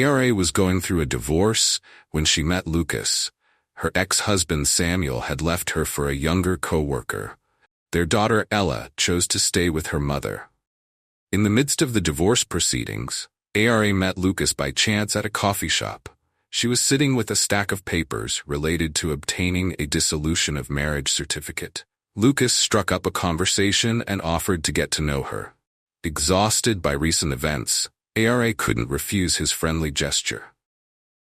ARA was going through a divorce when she met Lucas. Her ex-husband Samuel had left her for a younger co-worker. Their daughter Ella chose to stay with her mother. In the midst of the divorce proceedings, ARA met Lucas by chance at a coffee shop. She was sitting with a stack of papers related to obtaining a dissolution of marriage certificate. Lucas struck up a conversation and offered to get to know her. Exhausted by recent events, ARA couldn't refuse his friendly gesture.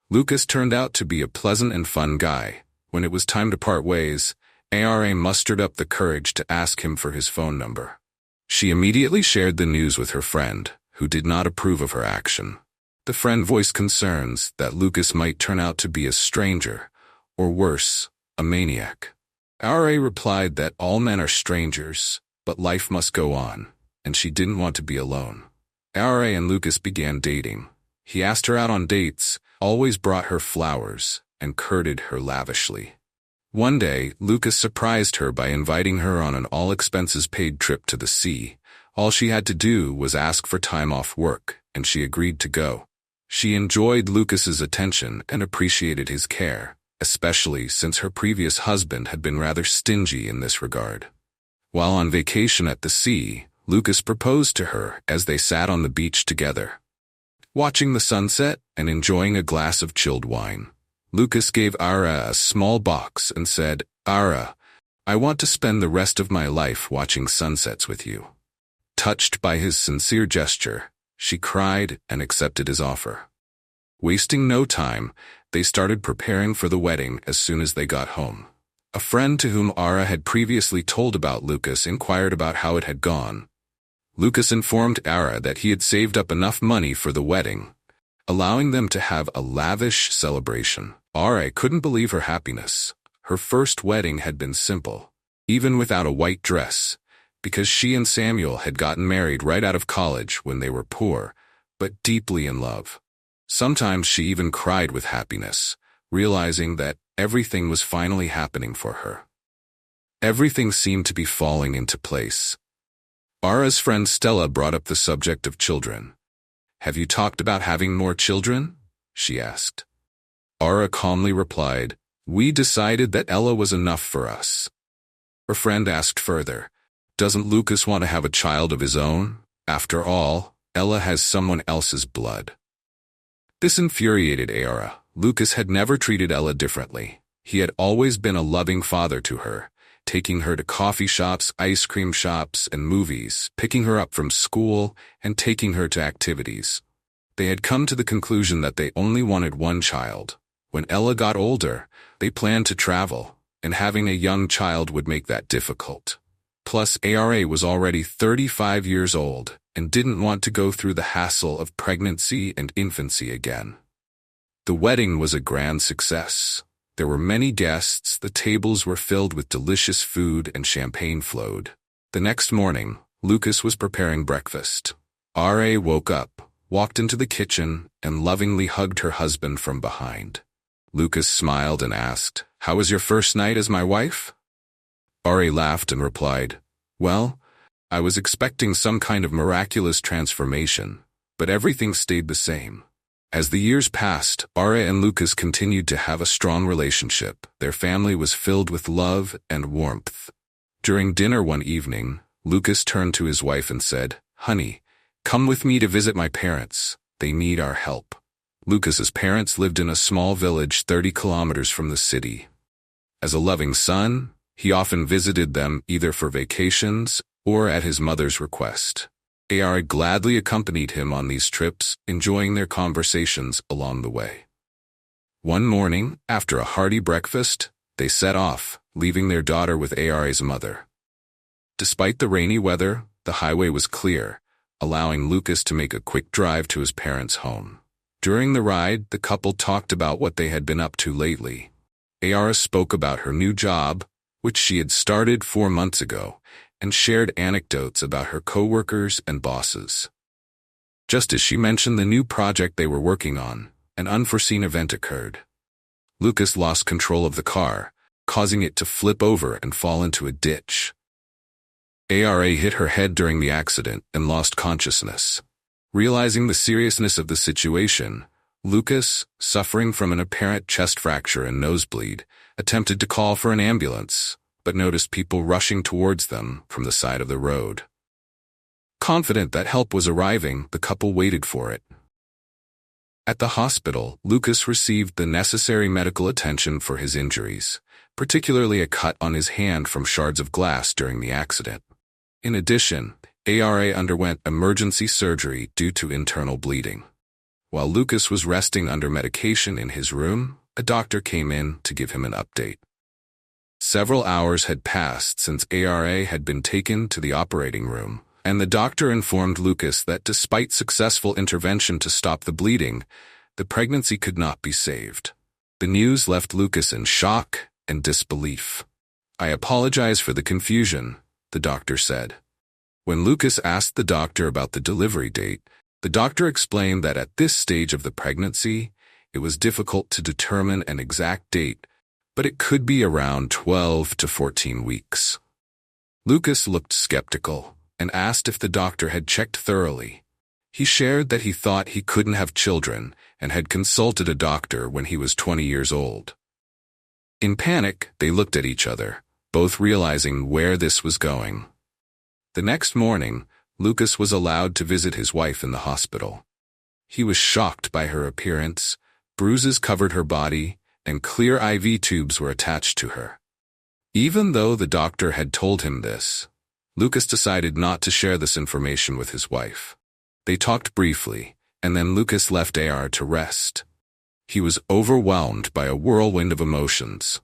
Lucas turned out to be a pleasant and fun guy. When it was time to part ways, ARA mustered up the courage to ask him for his phone number. She immediately shared the news with her friend, who did not approve of her action. The friend voiced concerns that Lucas might turn out to be a stranger, or worse, a maniac. ARA replied that all men are strangers, but life must go on, and she didn't want to be alone. ARA and Lucas began dating. He asked her out on dates, always brought her flowers, and courted her lavishly. One day, Lucas surprised her by inviting her on an all-expenses-paid trip to the sea. All she had to do was ask for time off work, and she agreed to go. She enjoyed Lucas's attention and appreciated his care, especially since her previous husband had been rather stingy in this regard. While on vacation at the sea, Lucas proposed to her as they sat on the beach together. Watching the sunset and enjoying a glass of chilled wine, Lucas gave ARA a small box and said, "ARA, I want to spend the rest of my life watching sunsets with you." Touched by his sincere gesture, she cried and accepted his offer. Wasting no time, they started preparing for the wedding as soon as they got home. A friend to whom ARA had previously told about Lucas inquired about how it had gone. Lucas informed ARA that he had saved up enough money for the wedding, allowing them to have a lavish celebration. ARA couldn't believe her happiness. Her first wedding had been simple, even without a white dress, because she and Samuel had gotten married right out of college when they were poor, but deeply in love. Sometimes she even cried with happiness, realizing that everything was finally happening for her. Everything seemed to be falling into place. ARA's friend Stella brought up the subject of children. "Have you talked about having more children?" she asked. ARA calmly replied, "We decided that Ella was enough for us." Her friend asked further, "Doesn't Lucas want to have a child of his own? After all, Ella has someone else's blood." This infuriated ARA. Lucas had never treated Ella differently. He had always been a loving father to her, taking her to coffee shops, ice cream shops, and movies, picking her up from school, and taking her to activities. They had come to the conclusion that they only wanted one child. When Ella got older, they planned to travel, and having a young child would make that difficult. Plus, ARA was already 35 years old and didn't want to go through the hassle of pregnancy and infancy again. The wedding was a grand success. There were many guests, the tables were filled with delicious food, and champagne flowed. The next morning, Lucas was preparing breakfast. ARA woke up, walked into the kitchen, and lovingly hugged her husband from behind. Lucas smiled and asked, "How was your first night as my wife?" ARA laughed and replied, "Well, I was expecting some kind of miraculous transformation, but everything stayed the same." As the years passed, ARA and Lucas continued to have a strong relationship. Their family was filled with love and warmth. During dinner one evening, Lucas turned to his wife and said, "Honey, come with me to visit my parents. They need our help." Lucas's parents lived in a small village 30 kilometers from the city. As a loving son, he often visited them either for vacations or at his mother's request. ARA gladly accompanied him on these trips, enjoying their conversations along the way. One morning, after a hearty breakfast, they set off, leaving their daughter with ARA's mother. Despite the rainy weather, the highway was clear, allowing Lucas to make a quick drive to his parents' home. During the ride, the couple talked about what they had been up to lately. ARA spoke about her new job, which she had started 4 months ago, and shared anecdotes about her coworkers and bosses. Just as she mentioned the new project they were working on, an unforeseen event occurred. Lucas lost control of the car, causing it to flip over and fall into a ditch. ARA hit her head during the accident and lost consciousness. Realizing the seriousness of the situation, Lucas, suffering from an apparent chest fracture and nosebleed, attempted to call for an ambulance, but noticed people rushing towards them from the side of the road. Confident that help was arriving, the couple waited for it. At the hospital, Lucas received the necessary medical attention for his injuries, particularly a cut on his hand from shards of glass during the accident. In addition, ARA underwent emergency surgery due to internal bleeding. While Lucas was resting under medication in his room, a doctor came in to give him an update. Several hours had passed since ARA had been taken to the operating room, and the doctor informed Lucas that despite successful intervention to stop the bleeding, the pregnancy could not be saved. The news left Lucas in shock and disbelief. "I apologize for the confusion," the doctor said. When Lucas asked the doctor about the delivery date, the doctor explained that at this stage of the pregnancy, it was difficult to determine an exact date, but it could be around 12 to 14 weeks. Lucas looked skeptical and asked if the doctor had checked thoroughly. He shared that he thought he couldn't have children and had consulted a doctor when he was 20 years old. In panic, they looked at each other, both realizing where this was going. The next morning, Lucas was allowed to visit his wife in the hospital. He was shocked by her appearance. Bruises covered her body, and clear IV tubes were attached to her. Even though the doctor had told him this, Lucas decided not to share this information with his wife. They talked briefly, and then Lucas left AR to rest. He was overwhelmed by a whirlwind of emotions.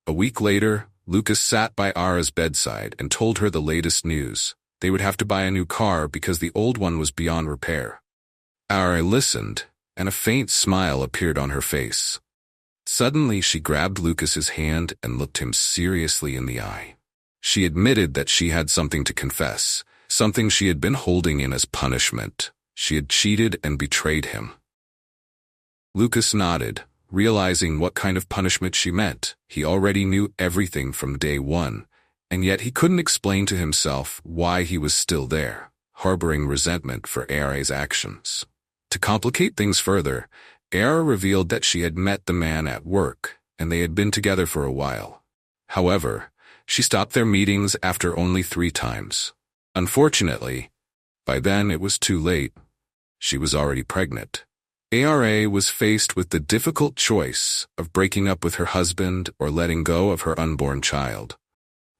A week later, Lucas sat by Ara's bedside and told her the latest news. They would have to buy a new car because the old one was beyond repair. Ara listened, and a faint smile appeared on her face. Suddenly, she grabbed Lucas's hand and looked him seriously in the eye. She admitted that she had something to confess, something she had been holding in as punishment. She had cheated and betrayed him. Lucas nodded, realizing what kind of punishment she meant. He already knew everything from day one, and yet he couldn't explain to himself why he was still there, harboring resentment for Ara's actions. To complicate things further, Ara revealed that she had met the man at work, and they had been together for a while. However, she stopped their meetings after only 3 times. Unfortunately, by then it was too late. She was already pregnant. ARA was faced with the difficult choice of breaking up with her husband or letting go of her unborn child.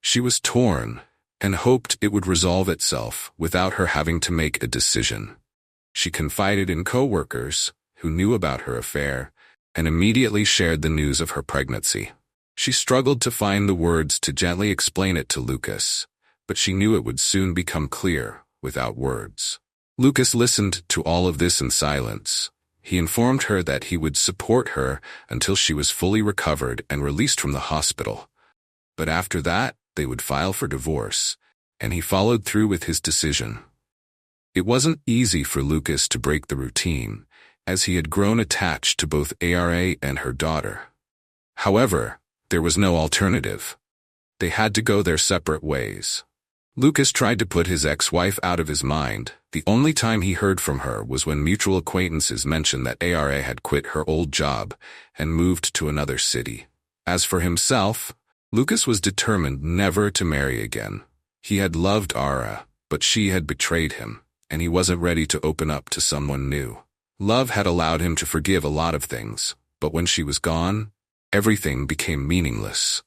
She was torn and hoped it would resolve itself without her having to make a decision. She confided in coworkers who knew about her affair and immediately shared the news of her pregnancy. She struggled to find the words to gently explain it to Lucas, but she knew it would soon become clear without words. Lucas listened to all of this in silence. He informed her that he would support her until she was fully recovered and released from the hospital. But after that, they would file for divorce, and he followed through with his decision. It wasn't easy for Lucas to break the routine, as he had grown attached to both ARA and her daughter. However, there was no alternative. They had to go their separate ways. Lucas tried to put his ex-wife out of his mind. The only time he heard from her was when mutual acquaintances mentioned that ARA had quit her old job and moved to another city. As for himself, Lucas was determined never to marry again. He had loved Ara, but she had betrayed him, and he wasn't ready to open up to someone new. Love had allowed him to forgive a lot of things, but when she was gone, everything became meaningless.